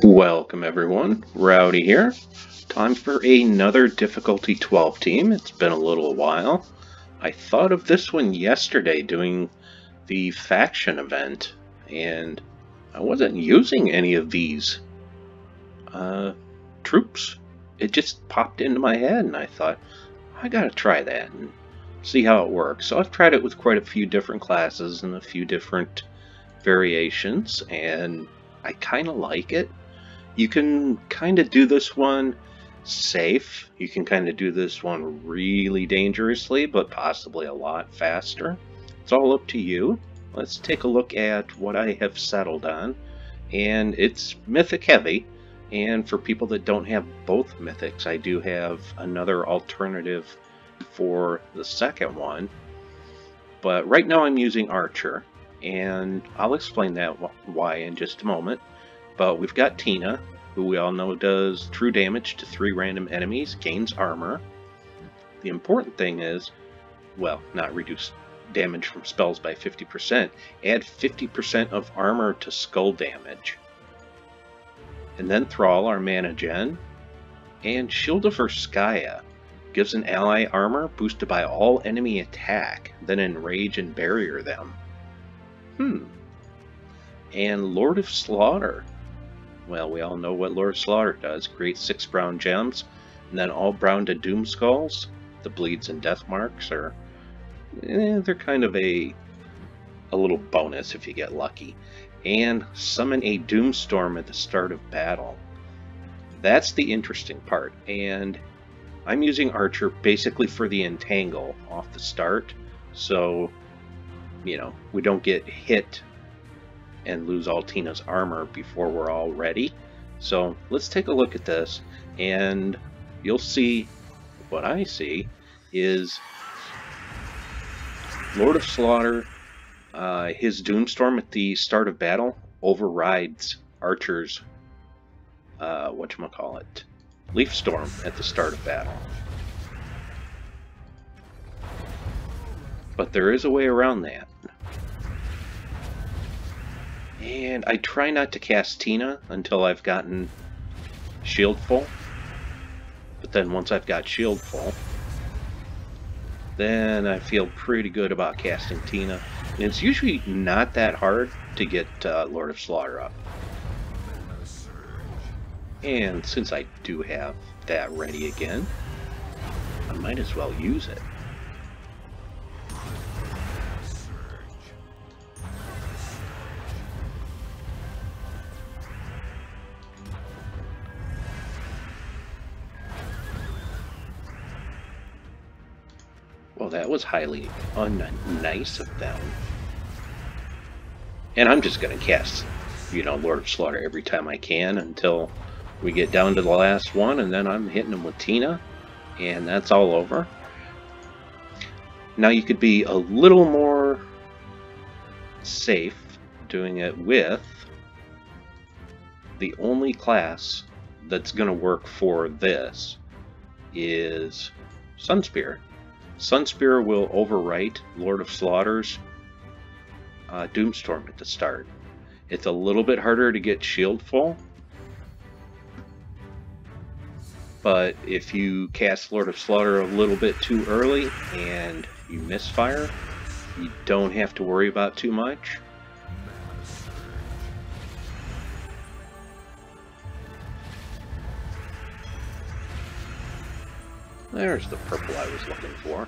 Welcome everyone, Rowdy here. Time for another difficulty 12 team. It's been a little while. I thought of this one yesterday doing the faction event, and I wasn't using any of these troops. It just popped into my head and I thought, I gotta try that and see how it works. So I've tried it with quite a few different classes and a few different variations, and I kind of like it. You can kind of do this one safe. You can kind of do this one really dangerously, but possibly a lot faster. It's all up to you. Let's take a look at what I have settled on. And it's mythic heavy. And for people that don't have both mythics, I do have another alternative for the second one. But right now I'm using Archer. And I'll explain that why in just a moment. But we've got Tina, who we all know does true damage to 3 random enemies, gains armor. The important thing is, well, not reduce damage from spells by 50%, add 50% of armor to skull damage. And then Thrall, our mana gen, and Shield of Urskaya gives an ally armor boosted by all enemy attack, then enrage and barrier them. And Lord of Slaughter. Well, we all know what Lord of Slaughter does. Create 6 brown gems, and then all brown to doom skulls. The bleeds and death marks are, they're kind of a little bonus if you get lucky. And summon a Doomstorm at the start of battle. That's the interesting part, and I'm using Archer basically for the entangle off the start, so, you know, we don't get hit and lose all Tina's armor before we're all ready. So let's take a look at this, and you'll see what I see is Lord of Slaughter, his Doomstorm at the start of battle overrides Archer's Leaf Storm at the start of battle. But there is a way around that. And I try not to cast Tina until I've gotten shield full. But then once I've got shield full, then I feel pretty good about casting Tina. And it's usually not that hard to get Lord of Slaughter up. And since I do have that ready again, I might as well use it. Well, that was highly unnice of them. And I'm just going to cast, you know, Lord of Slaughter every time I can until we get down to the last one, and then I'm hitting them with Tina, and that's all over. Now you could be a little more safe doing it with the only class that's going to work for this is Sunspear. Sunspear will overwrite Lord of Slaughter's Doomstorm at the start. It's a little bit harder to get shield full, but if you cast Lord of Slaughter a little bit too early and you misfire, you don't have to worry about too much. There's the purple I was looking for.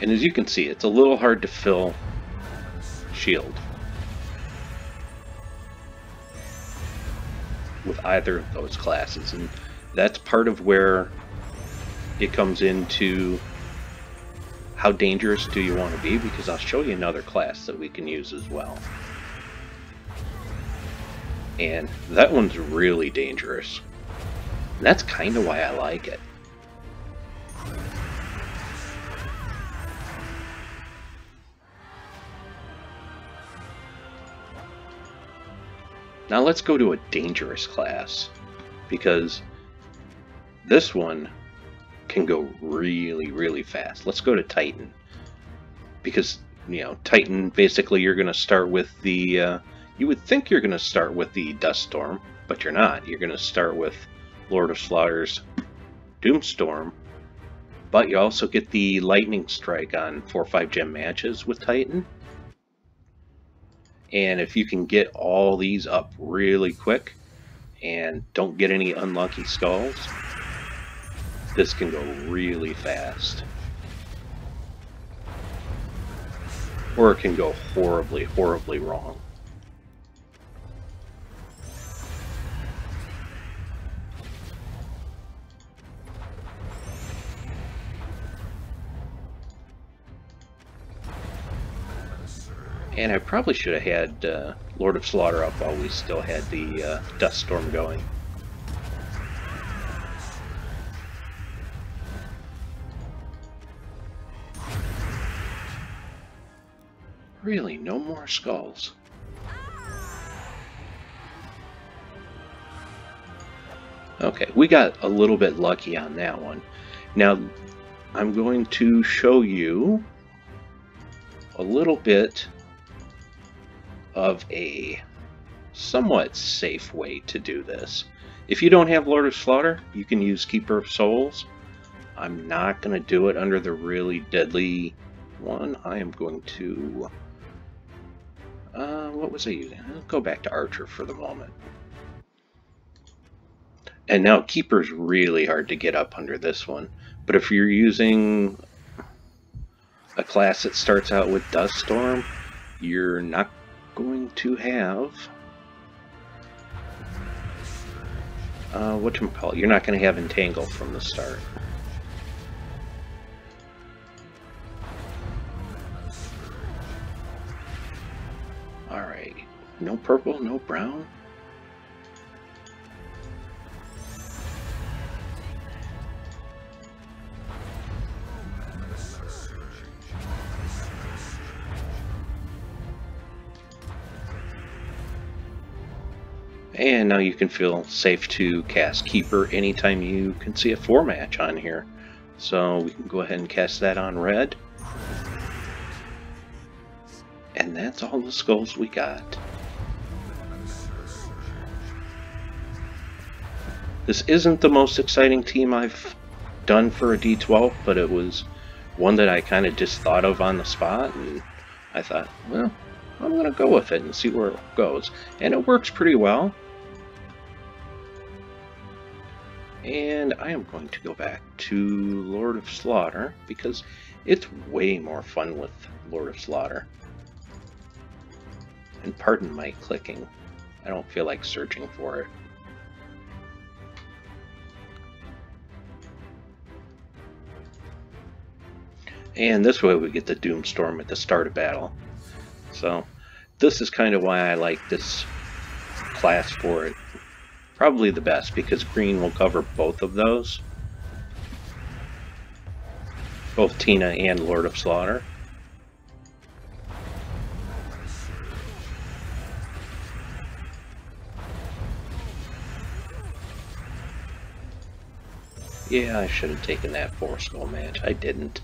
And as you can see, it's a little hard to fill shield with either of those classes, and that's part of where it comes into how dangerous do you want to be, because I'll show you another class that we can use as well. And that one's really dangerous. And that's kind of why I like it. Now let's go to a dangerous class, because this one can go really, really fast. Let's go to Titan, because, you know, Titan, basically you're going to start with the You would think you're going to start with the Dust Storm, but you're not. You're going to start with Lord of Slaughter's Doomstorm, but you also get the Lightning Strike on 4-5 gem matches with Titan. And if you can get all these up really quick and don't get any unlucky skulls, this can go really fast. Or it can go horribly, horribly wrong. And I probably should have had Lord of Slaughter up while we still had the Dust Storm going. Really, no more skulls. Okay, we got a little bit lucky on that one. Now, I'm going to show you a little bit of a somewhat safe way to do this. If you don't have Lord of Slaughter, you can use Keeper of Souls. I'm not going to do it under the really deadly one. I am going to... what was I using? I'll go back to Archer for the moment. And now Keeper's really hard to get up under this one. But if you're using a class that starts out with Dust Storm, you're not going to have whatchamacallit, you're not going to have Entangle from the start. Alright, no purple, no brown. And now you can feel safe to cast Keeper anytime you can see a 4-match on here. So we can go ahead and cast that on red. And that's all the skulls we got. This isn't the most exciting team I've done for a D12, but it was one that I kind of just thought of on the spot, and I thought, well, I'm going to go with it and see where it goes. And it works pretty well. And I am going to go back to Lord of Slaughter, because it's way more fun with Lord of Slaughter. And pardon my clicking. I don't feel like searching for it. And this way we get the Doomstorm at the start of battle. So this is kind of why I like this class for it. Probably the best, because green will cover both of those. Both Tina and Lord of Slaughter. Yeah, I should have taken that 4-skull match. I didn't.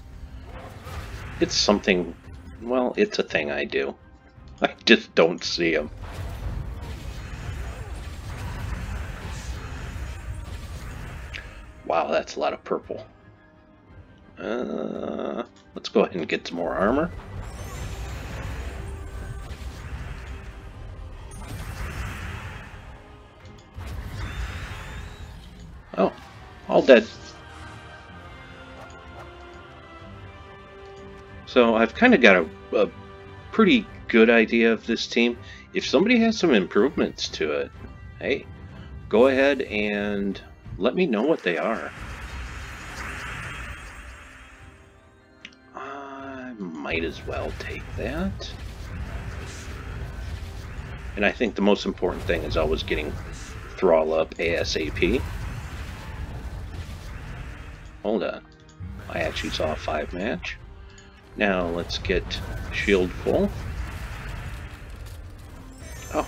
It's something... well, it's a thing I do. I just don't see them. Wow, that's a lot of purple. Let's go ahead and get some more armor. Oh, all dead. So I've kind of got a pretty good idea of this team. If somebody has some improvements to it, hey, go ahead and let me know what they are. I might as well take that. And I think the most important thing is always getting Thrall up ASAP. Hold on. I actually saw a 5-match. Now let's get shield full. Oh,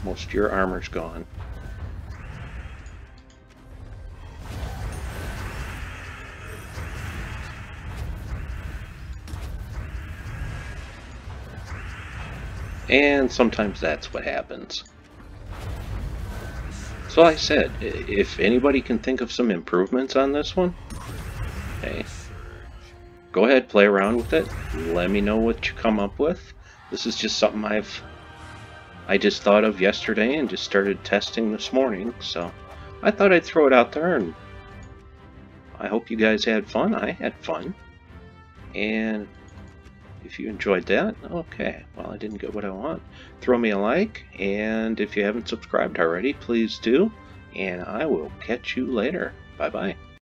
most of your armor's gone. And sometimes that's what happens. So like I said, if anybody can think of some improvements on this one, hey, go ahead, play around with it. Let me know what you come up with. This is just something I just thought of yesterday and just started testing this morning, so I thought I'd throw it out there, and I hope you guys had fun. I had fun. And if you enjoyed that, okay, well, I didn't get what I want. Throw me a like, and if you haven't subscribed already, please do. And I will catch you later. Bye-bye.